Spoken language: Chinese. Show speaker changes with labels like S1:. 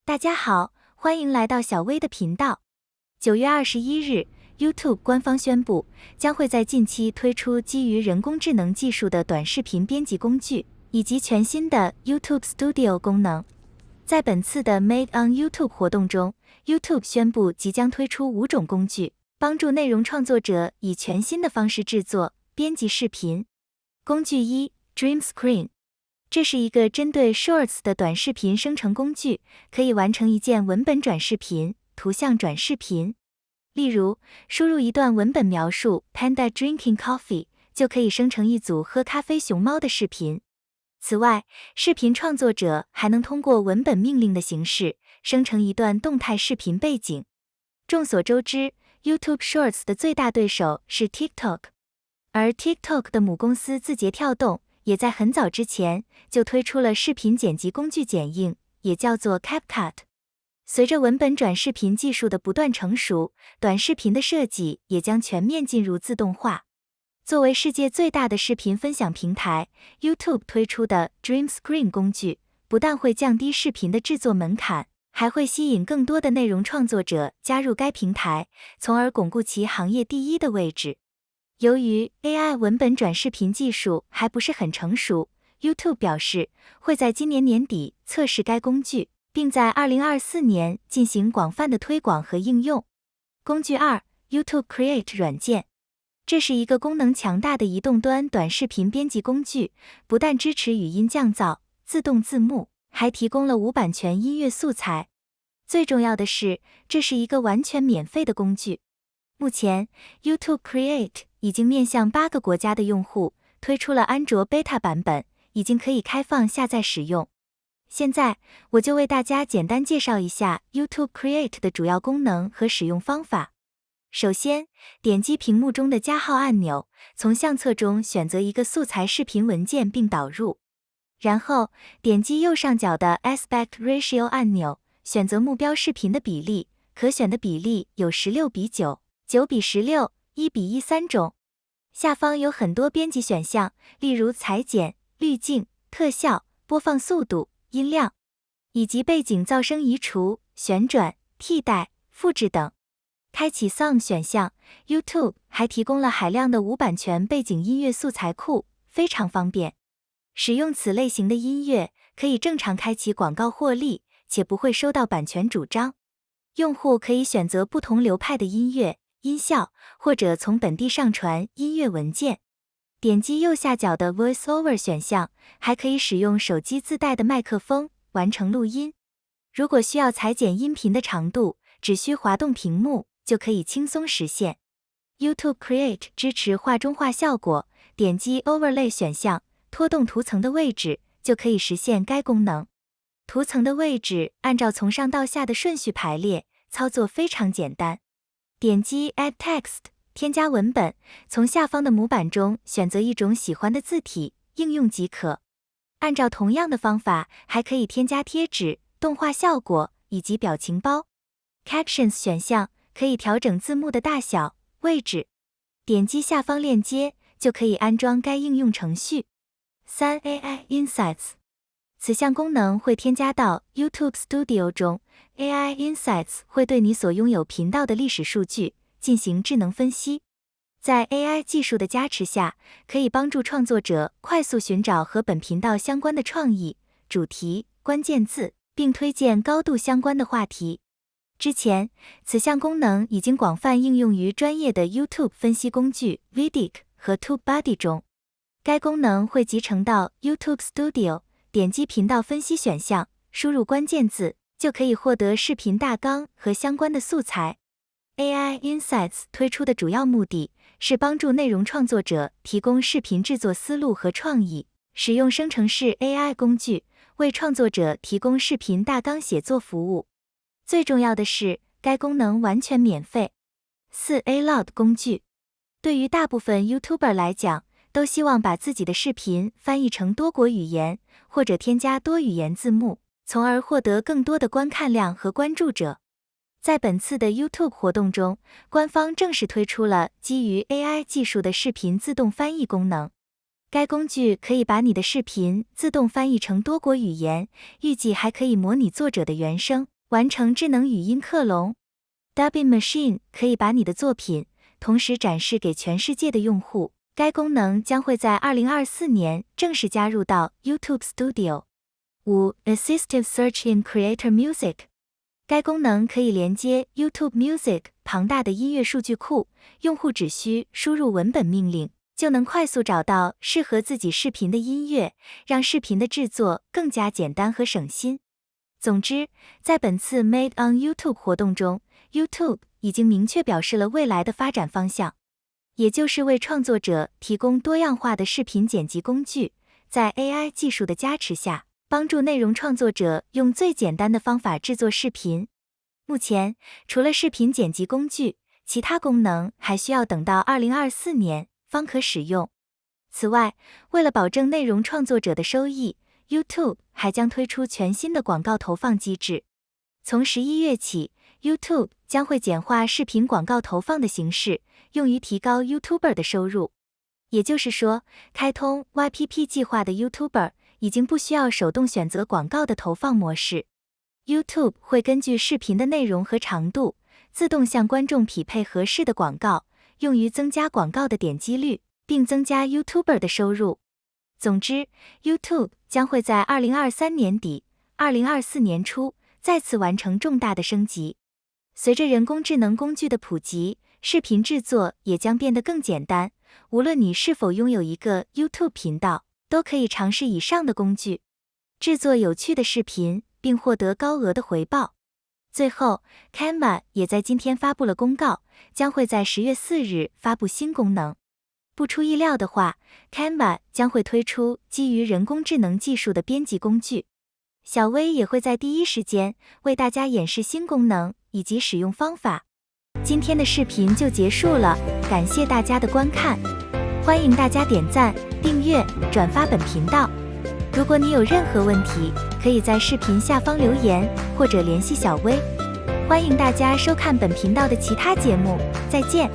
S1: 大家好，欢迎来到小薇的频道。9月21日，YouTube 官方宣布，将会在近期推出基于人工智能技术的短视频编辑工具，以及全新的 YouTube Studio 功能。在本次的 Made on YouTube 活动中， YouTube 宣布即将推出5种工具，帮助内容创作者以全新的方式制作、编辑视频。工具1 Dream Screen，这是一个针对 Shorts 的短视频生成工具，可以完成一件文本转视频、图像转视频。例如，输入一段文本描述 Panda drinking coffee， 就可以生成一组喝咖啡熊猫的视频。此外，视频创作者还能通过文本命令的形式，生成一段动态视频背景。众所周知， YouTube Shorts 的最大对手是 TikTok， 而 TikTok 的母公司字节跳动也在很早之前就推出了视频剪辑工具剪映，也叫做 CapCut。 随着文本转视频技术的不断成熟，短视频的设计也将全面进入自动化。作为世界最大的视频分享平台， YouTube 推出的 Dream Screen 工具不但会降低视频的制作门槛，还会吸引更多的内容创作者加入该平台，从而巩固其行业第一的位置。由于 AI 文本转视频技术还不是很成熟， YouTube 表示会在今年年底测试该工具，并在2024年进行广泛的推广和应用。工具2 YouTube Create 软件，这是一个功能强大的移动端短视频编辑工具，不但支持语音降噪、自动字幕，还提供了无版权音乐素材。最重要的是，这是一个完全免费的工具。目前 YouTube Create 已经面向8个国家的用户推出了安卓 Beta 版本，已经可以开放下载使用。现在我就为大家简单介绍一下 YouTube Create 的主要功能和使用方法。首先，点击屏幕中的加号按钮，从相册中选择一个素材视频文件并导入。然后点击右上角的 Aspect Ratio 按钮，选择目标视频的比例，可选的比例有16:9、9:16、1:1 种。下方有很多编辑选项，例如裁剪、滤镜、特效、播放速度、音量，以及背景噪声移除、旋转、替代、复制等。开启 Song 选项， YouTube 还提供了海量的无版权背景音乐素材库，非常方便。使用此类型的音乐，可以正常开启广告获利，且不会收到版权主张。用户可以选择不同流派的音乐、音效，或者从本地上传音乐文件。点击右下角的 VoiceOver 选项，还可以使用手机自带的麦克风完成录音。如果需要裁剪音频的长度，只需滑动屏幕就可以轻松实现。YouTube Create 支持画中画效果，点击 Overlay 选项，拖动图层的位置，就可以实现该功能。图层的位置按照从上到下的顺序排列，操作非常简单。点击 Add Text， 添加文本，从下方的模板中选择一种喜欢的字体，应用即可。按照同样的方法，还可以添加贴纸、动画效果以及表情包。Captions 选项可以调整字幕的大小、位置。点击下方链接，就可以安装该应用程序。3 AI Insights， 此项功能会添加到 YouTube Studio 中。 AI Insights 会对你所拥有频道的历史数据进行智能分析。在 AI 技术的加持下，可以帮助创作者快速寻找和本频道相关的创意、主题、关键字，并推荐高度相关的话题。之前，此项功能已经广泛应用于专业的 YouTube 分析工具 Vidiq 和 TubeBuddy 中。该功能会集成到 YouTube Studio， 点击频道分析选项，输入关键字，就可以获得视频大纲和相关的素材。AI Insights 推出的主要目的是帮助内容创作者提供视频制作思路和创意，使用生成式 AI 工具为创作者提供视频大纲写作服务。最重要的是，该功能完全免费。4 A-Loud 工具，对于大部分 YouTuber 来讲，都希望把自己的视频翻译成多国语言，或者添加多语言字幕，从而获得更多的观看量和关注者。在本次的 YouTube 活动中，官方正式推出了基于 AI 技术的视频自动翻译功能。该工具可以把你的视频自动翻译成多国语言，预计还可以模拟作者的原声，完成智能语音克隆。Dubbing Machine 可以把你的作品同时展示给全世界的用户，该功能将会在2024年正式加入到 YouTube Studio。5. Assistive Search in Creator Music。该功能可以连接 YouTube Music 庞大的音乐数据库，用户只需输入文本命令，就能快速找到适合自己视频的音乐，让视频的制作更加简单和省心。总之，在本次 Made on YouTube 活动中， YouTube 已经明确表示了未来的发展方向，也就是为创作者提供多样化的视频剪辑工具，在 AI 技术的加持下，帮助内容创作者用最简单的方法制作视频。目前，除了视频剪辑工具，其他功能还需要等到2024年方可使用。此外，为了保证内容创作者的收益， YouTube 还将推出全新的广告投放机制。从11月起， YouTube 将会简化视频广告投放的形式，用于提高 YouTuber 的收入。也就是说，开通 YPP 计划的 YouTuber 已经不需要手动选择广告的投放模式。YouTube 会根据视频的内容和长度，自动向观众匹配合适的广告，用于增加广告的点击率，并增加 YouTuber 的收入。总之， YouTube 将会在2023年底、2024年初再次完成重大的升级。随着人工智能工具的普及，视频制作也将变得更简单。无论你是否拥有一个 YouTube 频道，都可以尝试以上的工具，制作有趣的视频，并获得高额的回报。最后， Canva 也在今天发布了公告，将会在10月4日发布新功能。不出意料的话， Canva 将会推出基于人工智能技术的编辑工具。小薇也会在第一时间为大家演示新功能以及使用方法。今天的视频就结束了，感谢大家的观看，欢迎大家点赞、订阅、转发本频道。如果你有任何问题，可以在视频下方留言或者联系小薇。欢迎大家收看本频道的其他节目，再见。